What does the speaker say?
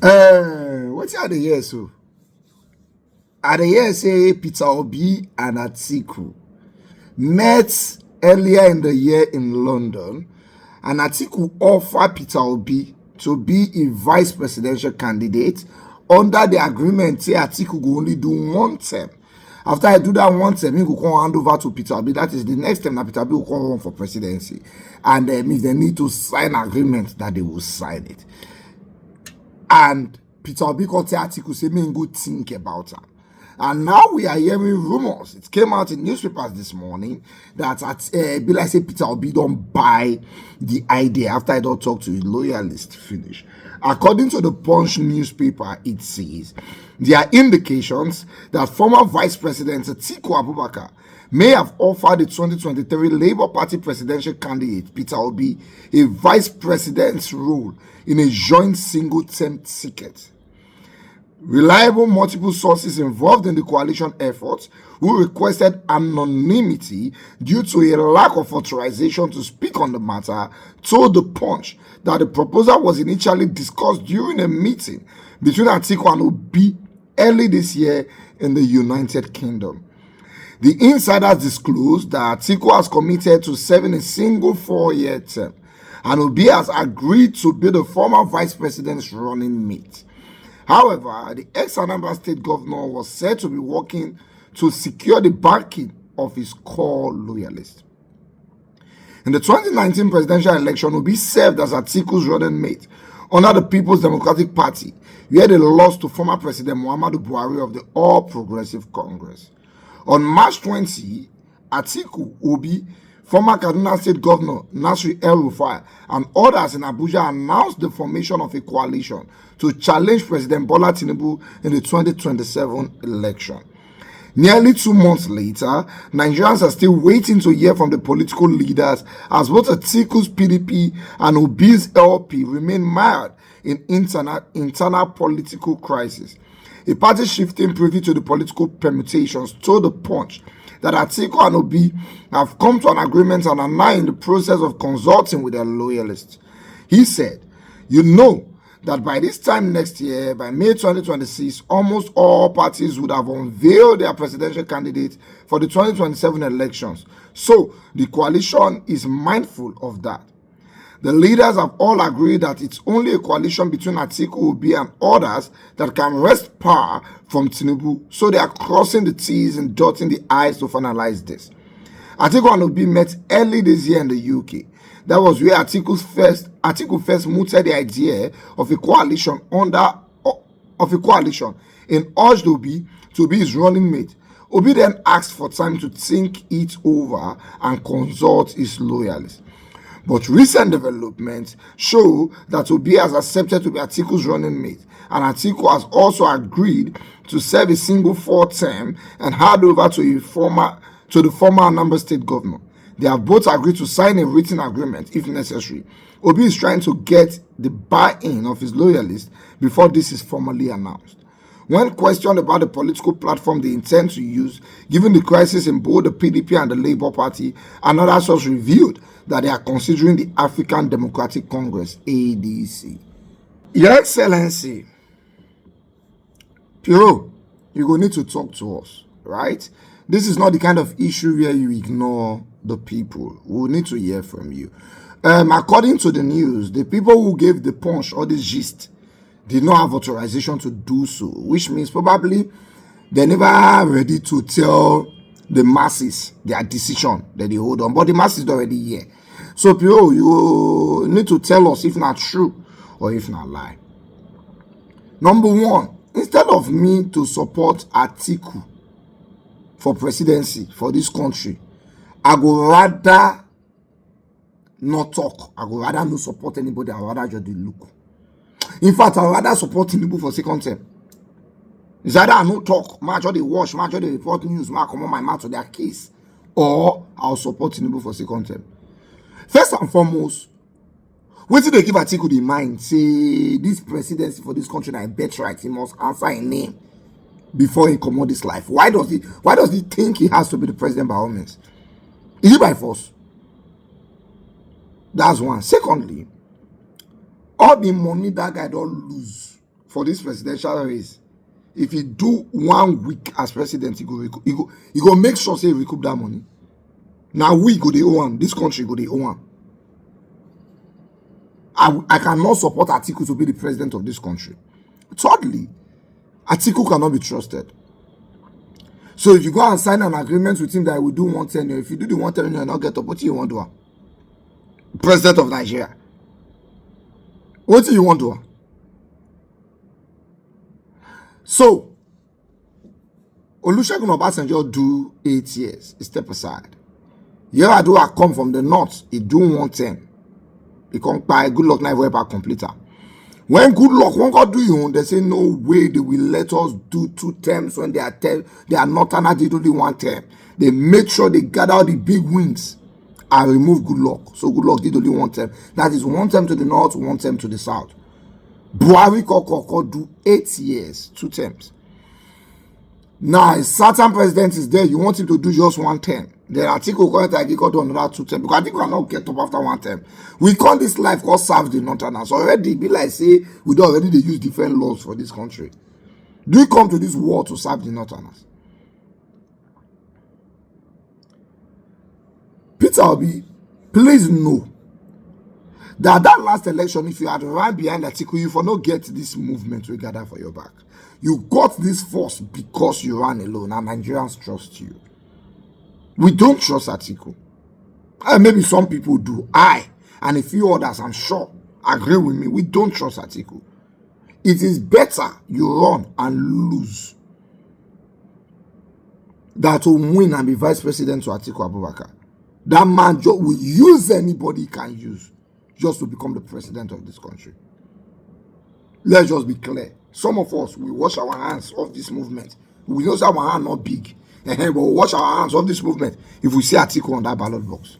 What's the year so? At the year say Peter Obi and Atiku met earlier in the year in London, and Atiku offered Peter Obi to be a vice presidential candidate under the agreement. Say Atiku go only do one term. After I do that one term, he go come hand over to Peter Obi. That is the next time that Peter Obi will come run for presidency. And if they need to sign agreement, that they will sign it. And Peter Obi called Atiku say, "Me go think about it." And now we are hearing rumors. It came out in newspapers this morning that like say Peter Obi don't buy the idea after I don't talk to his loyalist finish. According to the Punch newspaper, it says there are indications that former Vice President Atiku Abubakar may have offered the 2023 Labour Party presidential candidate Peter Obi a vice president's role in a joint single-term ticket. Reliable multiple sources involved in the coalition efforts who requested anonymity due to a lack of authorization to speak on the matter told the Punch that the proposal was initially discussed during a meeting between Atiku and Obi early this year in the United Kingdom. The insiders disclosed that Atiku has committed to serving a single 4-year term, and Obi has agreed to be the former vice president's running mate. However, the ex-Anambra State governor was said to be working to secure the backing of his core loyalists. In the 2019 presidential election, Obi served as Atiku's running mate under the People's Democratic Party, where they lost to former President Muhammadu Buhari of the All Progressive Congress. On March 20, Atiku, Obi, former Kaduna State Governor Nasir El-Rufai, and others in Abuja announced the formation of a coalition to challenge President Bola Tinubu in the 2027 election. Nearly 2 months later, Nigerians are still waiting to hear from the political leaders as both Atiku's PDP and Obi's LP remain mired in internal political crisis. A party shifting privy to the political permutations told the Punch that Atiku and Obi have come to an agreement and are now in the process of consulting with their loyalists. He said, "You know that by this time next year, by May 2026, almost all parties would have unveiled their presidential candidates for the 2027 elections. So the coalition is mindful of that. The leaders have all agreed that it's only a coalition between Atiku, Obi, and others that can wrest power from Tinubu, so they are crossing the T's and dotting the I's to finalize this." Atiku and Obi met early this year in the UK. That was where Atiku first mooted the idea of a coalition and urged Obi to be his running mate. Obi then asked for time to think it over and consult his loyalists. But recent developments show that Obi has accepted to be Atiku's running mate, and Atiku has also agreed to serve a single 4 term and hand over to the former Anambra State governor. They have both agreed to sign a written agreement if necessary. Obi is trying to get the buy-in of his loyalists before this is formally announced. When questioned about the political platform they intend to use, given the crisis in both the PDP and the Labour Party, another source revealed that they are considering the African Democratic Congress, ADC. Your Excellency, Piro, you're going to need to talk to us, right? This is not the kind of issue where you ignore the people. We need to hear from you. According to the news, the people who gave the Punch all this gist did not have authorization to do so, which means probably they're never ready to tell the masses their decision that they hold on. But the masses are already here. So, Pio, you need to tell us if not true or if not lie. Number one, instead of me to support Atiku for presidency for this country, I would rather not talk. I would rather not support anybody. I would rather just look. In fact, I would rather support Tinubu for second term. It's either I no talk, match or they watch, match or they report news, match come on my mouth to their case, or I'll support Tinubu for second term. First and foremost, what did they give Atiku the mind? Say this presidency for this country, I bet right, he must answer a name before he commode his life. Why does he think he has to be the president by all means? Is it by force? That's one. Secondly, all the money that guy don't lose for this presidential race, if he do 1 week as president, he go make sure say he recoup that money. Now we go the own, this country go the own. I cannot support Atiku to be the president of this country. Thirdly, Atiku cannot be trusted. So if you go and sign an agreement with him that he will do 1 tenure, if you do the 1 tenure, you not get up, what do you want to do? President of Nigeria. What do you want to do? So, Olusegun Obasanjo do 8 years, he step aside. Yar'Adua come from the north, he do 1 term. He come by good luck never ever complete. When good luck won't go do you, they say no way they will let us do 2 terms when they are northerners, they do the 1 term. They make sure they gather the big wings and remove good luck. So good luck did only 1 term. That is 1 term to the north, 1 term to the south. Buhari Koko do 8 years, 2 terms. Now, a certain president is there, you want him to do just 1 term. Then Atiku go do another 2 terms. Because Atiku cannot get up after 1 term. We call this life called serve the northerners. Already, be like say, we don't already use different laws for this country. Do you come to this war to serve the northerners? Peter Obi, please know that last election, if you had run behind Atiku, you for not get this movement we gather for your back. You got this force because you ran alone, and Nigerians trust you. We don't trust Atiku. Maybe some people do. I and a few others, I'm sure, agree with me. We don't trust Atiku. It is better you run and lose than to win and be vice president to Atiku Abubakar. That man will use anybody he can use just to become the president of this country. Let's just be clear. Some of us will wash our hands off this movement. We know our hands not big, but we'll wash our hands off this movement if we see Atiku on that ballot box.